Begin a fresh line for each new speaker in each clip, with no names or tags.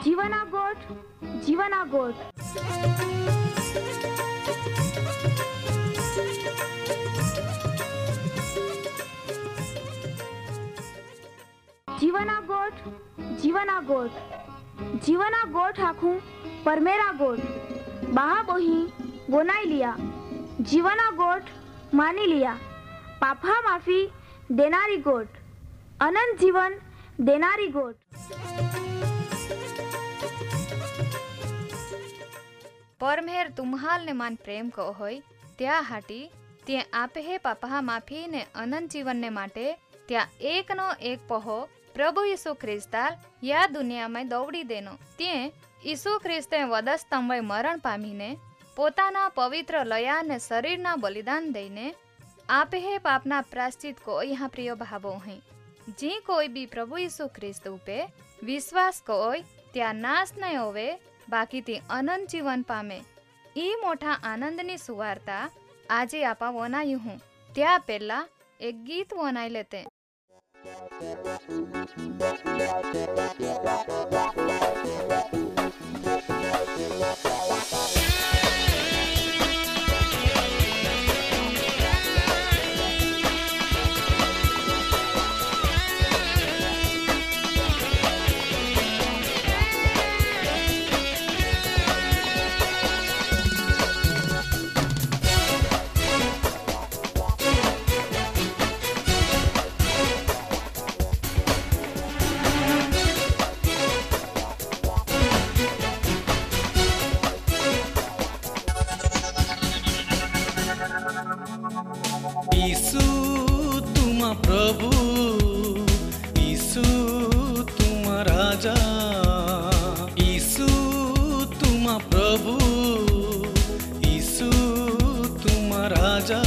જીવના ગોઠ જીવના ગોઠ જીવના ગોઠ જીવના ગોઠ જીવના ગોઠ આખું પરમેરા ગોઠ બહા બોહી બોનાઈ लिया जीवना गोठ मानी लिया पापा माफी देनारी गोठ अनंत जीवन देनारी गोठ
परमेर तुम्हाल ने मान प्रेम को होय त्या हाटी ते आपे हे पापा माफी ने अनंत जीवन ने माटे त्या एक नो एक पहो प्रभु यीशु ख्रिस्ताल या दुनिया में दौड़ी देनो ते यीशु ख्रिस्ते वधस्तंभे मरण पामीने पोताना पवित्र लया ने शरीरना बलिदान दईने आपे हे पापना प्राश्चित को यहाँ प्रिय भावो हैं जी कोई भी प्रभु यीशु ख्रिस्त पे विश्वास कोय त्या नाश नहीं होवे बाकी ती अनंत जीवन पामे ई मोटा आनंदनी सुवार्ता आजे आपा वनायु हूँ त्या पहला एक गीत वनाई लेते
यीशु तुम प्रभु, यीशु तुम राजा, यीशु तुम प्रभु, यीशु तुम राजा।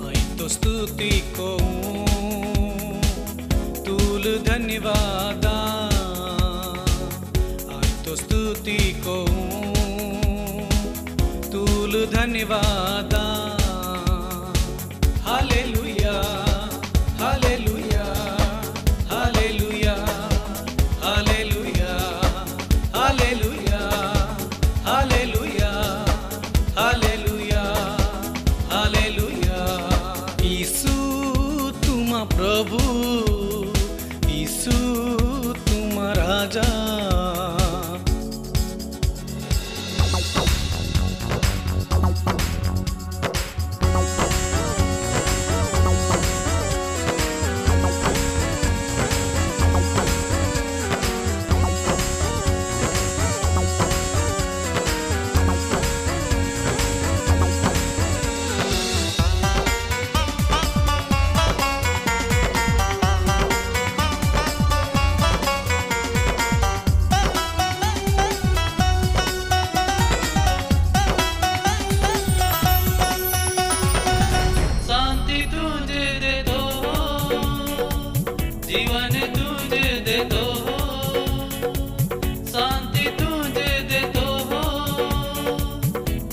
आई तो स्तुति को तुल धन्यवाद, आई तो स्तुति को तुल धन्यवाद। Hallelujah hallelujah hallelujah hallelujah hallelujah hallelujah hallelujah hallelujah. Yeshu तुम प्रभु, यीशु तुम राजा।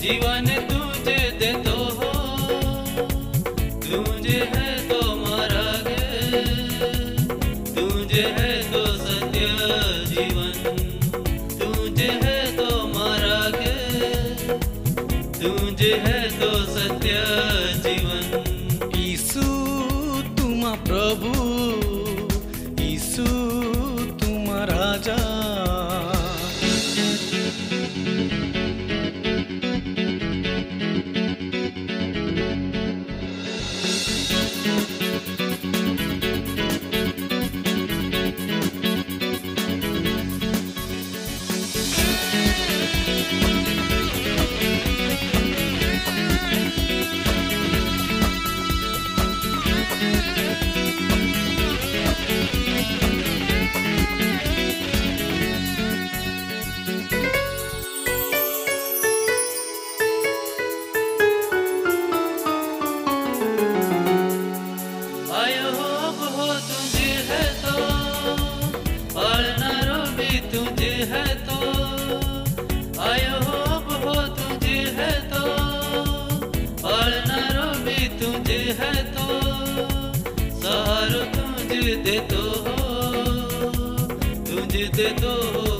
जीवन तुझे दे दो, तुझे है तो मार्ग, तुझे है तो सत्य जीवन, तुझे है तो मार्ग, तुझे है तो सत्य जीवन। यीशु तुम प्रभु, यीशु तुम राजा।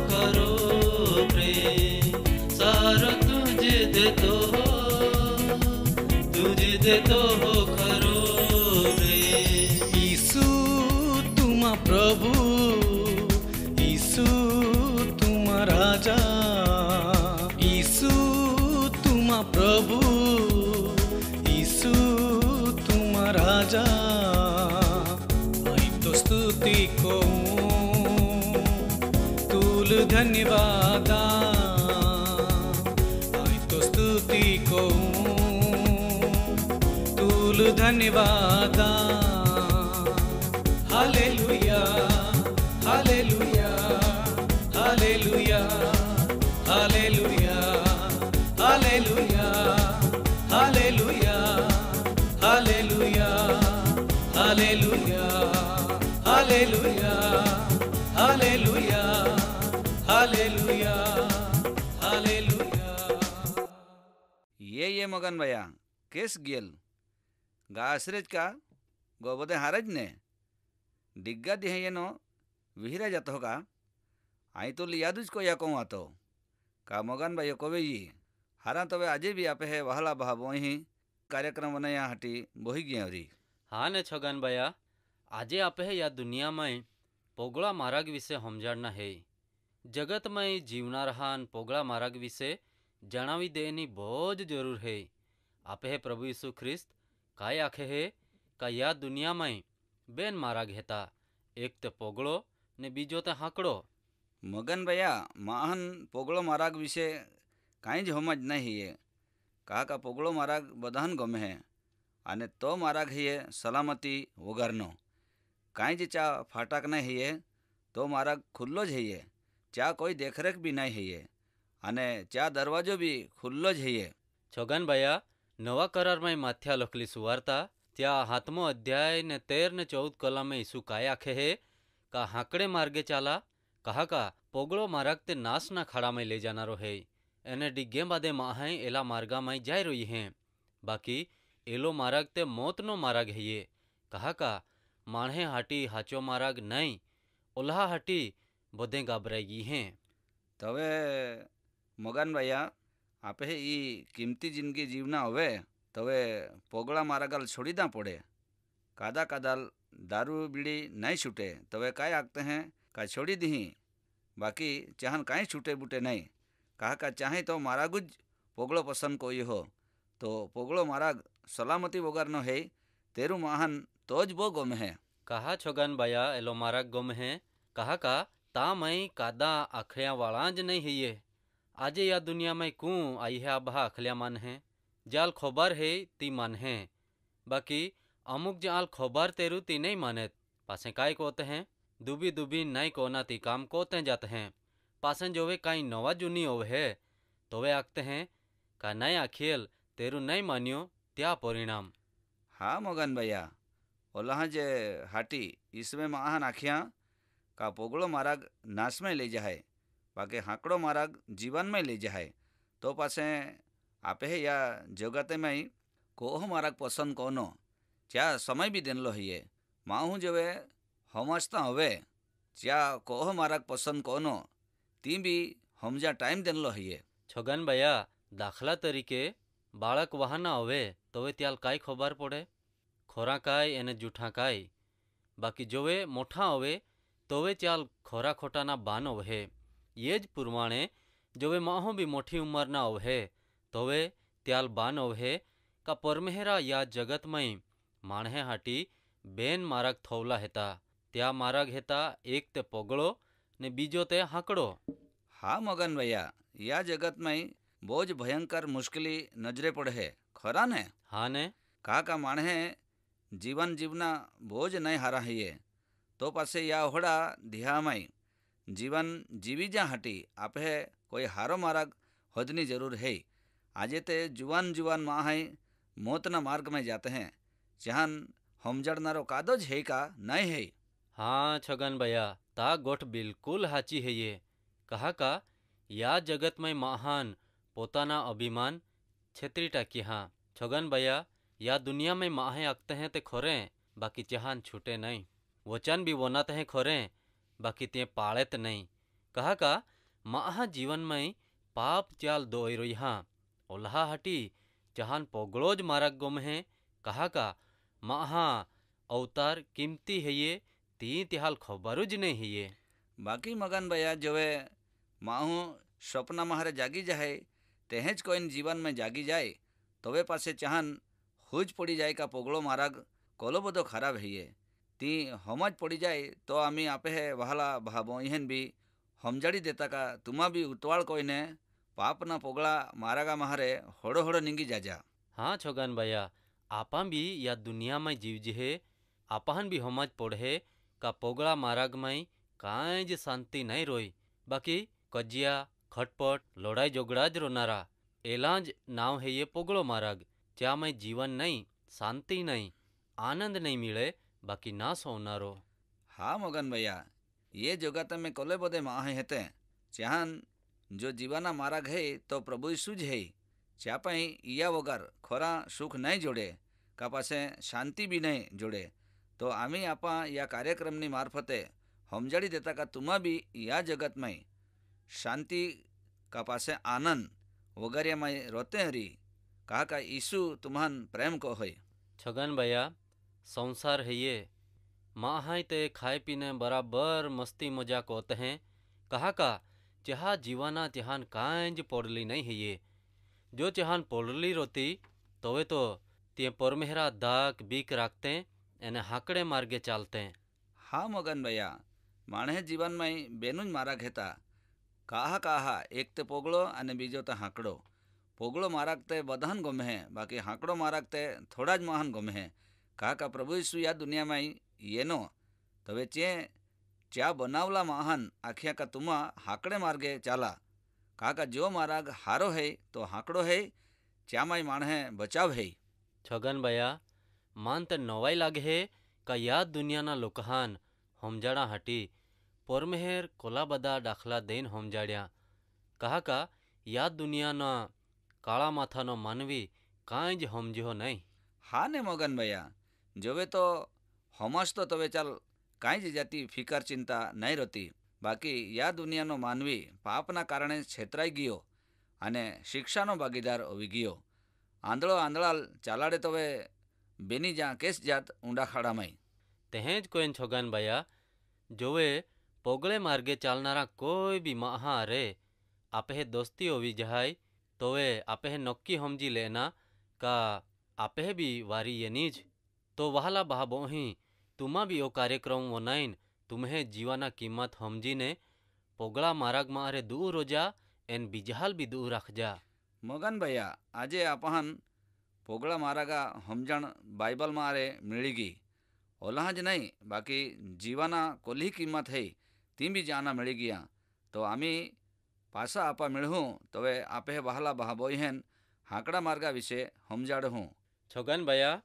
खरो प्रेम सारो तुझ देतो खरो प्रेम।
यीशु तुम प्रभु, यीशु तुम राजा, यीशु तुम प्रभु, यीशु तुम राजा। मैं तो स्तुति को तुल धन्यवाद, मैं तो स्तुति को तुल धन्यवाद। Hallelujah hallelujah hallelujah hallelujah hallelujah hallelujah hallelujah hallelujah hallelujah hallelujah hallelujah hallelujah.
ये मगन भैया केस गेल गा आश्रज का गोबदे हारज ने डिग्गा दिहे ये नो विहिरा जात होगा आई तो लियादुज को या कहूँ आतो का मगन भाई कवे जी हारा तबे आजे भी आपे है वहला बहा बोही कार्यक्रम बनाया हटी बोही गया री।
हाँ ने छगन भैया आजे आपे है या दुनिया में पोगड़ा मार्ग विषे समझाना है। जगत में जीवना रहान पोगड़ा मार्ग विषे जणावी देनी बहुत जरूर है। आपे है प्रभु यीशु ख्रिस्त काय आखे है का या दुनिया में बेन मार्ग हेता, एक ते पोगड़ो ने बीजो ते हाकड़ो।
मगन भैया महान पोगड़ो मार्ग विषे काई ज समझ नहीं है। कहा का पोगड़ो मार्ग बधान गमे है आने तो मार्ग है सलामती वगरनो काई ज चा फाटक नहीं है तो मार्ग खुल्लो ज है चा कोई देखरेख भी नहीं है आने चा दरवाजो भी खुल्लो ज है।
छगन भैया नवा करार में माथ्या लखली सुवार्ता त्या 7मो अध्याय ने 13 ने 14 कलम में यीशु काय आखे है का हाकड़े मार्गे चाला कहा का पोगड़ो मार्ग ते नाश ना खाड़ा में ले जाना रो है एने डिग्गे बादे माहे एला मार्गा में जाय रही हैं बाकी एलो मार्ग ते मौत नो मार्ग है ये कहा का माणे हाटी हाचो मार्ग नहीं ओल्हा हाटी बोधे घबराई हैं।
तवे मगन भैया आपे ई कीमती जिंदगी जीवना होवे तवे पोगड़ा मार्गल छोड़ीदा पड़े कादा कादाल दारू बीड़ी नहीं छूटे तवे काय आगते हैं का छोड़ी दी बाकी चाहन काई छूटे बूटे नहीं कहा का चाहे तो मारागुज पोगड़ो पसंद कोई हो तो पोगड़ो माराग सलामती वगर नो है तेरू महान तोज बो गम है।
कहा छगन भैया एलो मार्ग गम है कहा का ता मई कादा आखलिया वाला ज नहीं है ये आजे या दुनिया में कूँ आई है आबहा आखलिया मन है जाल खोबर है ती मन है बाकी अमुक जाल खोबर तेरू ती नहीं माने पासे काय कोते हैं दुबी दुबी नहीं कोना ती काम कोते जाते हैं पासन जोवे काई नवा जुनी होवे है तो वे आखते हैं का नया खेल तेरू नहीं मानियो त्या परिणाम।
हाँ मगन भैया ओला जे हाटी इसमें महान आखियाँ का पोगड़ो मार्ग नाश में ले जाए बाकी हाकड़ो मार्ग जीवन में ले जाए तो पासे आपे या जगते में कोह मार्ग पसंद कोनो च्या समय भी देन लो है माहू जो समझता हवे च्या कोह मार्ग पसंद कोनो ती भी हमजा टाइम देन लो है।
छगन भैया दाखला तरीके बाळक वाहना होवे तो वे त्याल काय खबर पड़े खोरा काय एने जूठा काय बाकी जोवे मोठा होवे तो वे त्याल खोरा खोटाना बान होवे ये ज पुरमाणे जोवे माहो भी मोठी उम्र ना होवे तो वे त्याल बान होवे का परमेहरा या जगत में माणे हाटी बेन मार्ग थोवला हेता त्या मार्ग हेता एक ते पोगड़ो ने बीजो ते हाकड़ो।
हाँ मगन भैया या जगत में बोझ भयंकर मुश्किली नजरे पड़े है खरा ने।
हाँ ने
कहा का माणे जीवन जीवना बोझ नहीं हारा है ये तो पासे या होड़ा दिहा में जीवन जीवी जा हटी आपे कोई हारो मार्ग होदनी जरूर है। आजे ते जुवान जुवान माँ है मौतना मार्ग में जाते हैं जहान हमजड़नारो कादोज है का नहीं है।
हाँ छगन भैया ता गोठ बिल्कुल हाची है ये कहा का या जगत में महान पोताना अभिमान छेत्री टाकी। हाँ छगन भैया या दुनिया में माहे आखते हैं ते खोरे बाकी चहान छूटे नहीं वचन भी वोनाते हैं खोरे बाकी ते पाड़ेत नहीं कहा का माहा जीवन में पाप चाल दोई रोई हाँ ओल्हा हटी जहान पोगड़ोज मारक गुम है कहा का माहा अवतार कीमती है ये ती तिहाल खबरुज नहीं है ये
बाकी मगन भैया जोवे माहू स्वप्न माहरे जागी जाए तेहेज कोइन जीवन में जागी जाए तोवे पासे चाहन हुज पड़ी जाए का पोगड़ो मारग कोलो बदो खराब है ये ती हमज पड़ी जाए तो आमी आपे है वहाला भाबो इहन भी हमजाड़ी देता का तुमा भी उतवाड़ कोइने पाप ना पोगड़ा मारागा माहरे होड़ो होड़ो निंगी जाजा।
हाँ छोगन भैया आपा भी या दुनिया में जीव जिहे आपहन भी हमज पढ़े का पोगड़ा माराग में कांज शांति नहीं रोई बाकी कजिया खटपट लड़ाई झगड़ाज रोनारा एलांज नाव है ये पोगड़ो माराग क्या में जीवन नहीं शांति नहीं आनंद नहीं मिले बाकी ना सोनारो।
हाँ मगन भैया ये जगत में कोले बोदे माह हेते चाहन जो जीवाना माराग है तो प्रभु यीशु है चापाई इया वगर खोरा सुख नहीं जोड़े का पासे शांति भी नहीं जोड़े तो आमी आपा या कार्यक्रमनी मार्फते हमजाड़ी देता का तुमा भी या जगत में शांति का पासे आनंद वगैरह में रोते हरी कहा का यीशु तुम्हान प्रेम को है।
छगन भैया संसार है ये माँ हाई ते खाए पीने बराबर मस्ती मजाक होते हैं कहा का जहाँ जीवाना जहान कांज पोड़ली नहीं है ये जो जहान पोड़ली रोती तो वे तो ते परमेहरा दाग बीक राखते एने हाकड़े मार्गे चालते हैं।
हाँ मगन भैया माणे जीवन में बेनुज मारा घेता काहा काहा एक ते पोगड़ो अने बीजो ते हाकड़ो पोगड़ो माराकते बधान गमे है बाकी हाकड़ो माराकते थोड़ा ज महान गमे है कहा का प्रभु यीशु या दुनिया में येनो तवे चे च्या बनावला महान आखिया का तुमा हाकड़े मार्गे चाला कहा का जो माराग हारो है तो हाकड़ो है च्या माई माणे बचाव है।
छगन भैया मान ते नवाई लागे है का याद दुनिया ना लोकहान हमजाड़ा हटी परमेहर कोला बदा दाखला देन हमजाड़िया कहा का याद दुनिया ना काला माथा नो मानवी कांज हमजो नहीं।
हाँ ने मगन भैया जोवे तो हमस तो तवे चल कांज जाती फिकर चिंता नहीं रहती बाकी या दुनिया नो मानवी पापना कारणे छेतराई गयो अने शिक्षानो भागीदार होवी गयो आंधळो आंधळाल चालाड़े तवे बेनी जा केस जात ऊंडा खाड़ा में
तेहेज कोइन छोगन भैया जोवे पोगड़े मार्गे चालनारा कोई भी माहा रे आपे दोस्ती होवी जहाई तो वे आपे नक्की हमजी लेना का आपे भी वारी ये नीज तो वहाला बहाबो ही तुमा भी ओ कार्यक्रम वो नाइन तुम्हें जीवाना कीमत हमजी ने पोगड़ा माराग मारे दूर हो जा एन बिजहाल भी दूर रख जा।
मगन भैया आजे आपहन पोगड़ा मारागा हमजण बाइबल मारे मिलीगी ओलाज नहीं बाकी जीवाना कोली कीमत है ती भी जाना मिली गया तो आमी पासा आपा मिलूँ तवे आपे बहला बहाबोहन हाकड़ा मार्गा विषय हमजाड़ हूँ।
छोगन भैया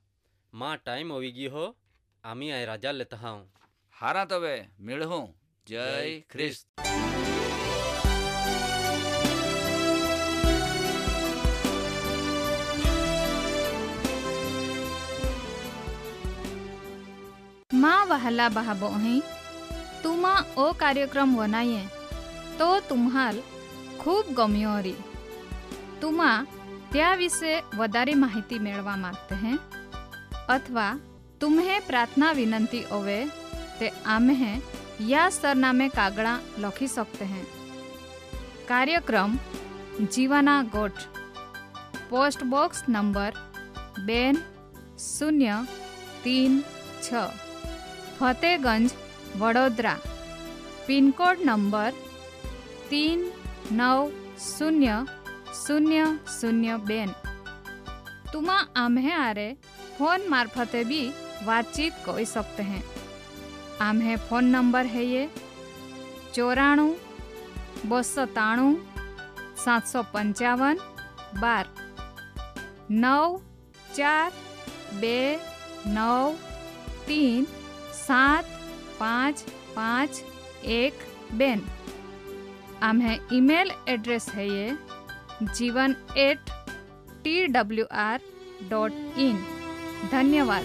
माँ टाइम होगी गई हो आमी आए राजा लेता हूँ
हारा तवे मिलूँ। जय ख्रिस्त।
माँ वहला बहाबोही तुमा ओ कार्यक्रम वनाये तो तुम्हाल खूब गम्यो री तुमा त्या विषे वधारे माहिती मेळवा मागते हैं अथवा तुम्हें प्रार्थना विनंती होवे ते आम्हे या सरनामे कागड़ा लखी सकते हैं। कार्यक्रम जीवाना गोठ post box number 2036 Fatehganj Vadodara pin code number 390002 तुमा आम्हे आरे फोन मार्फते भी बातचीत कर सकते हैं। आम्हे फोन नंबर है ये 94 293 755 12 9429375512। आम्हे ईमेल एड्रेस है ये jivan@twr.in। धन्यवाद।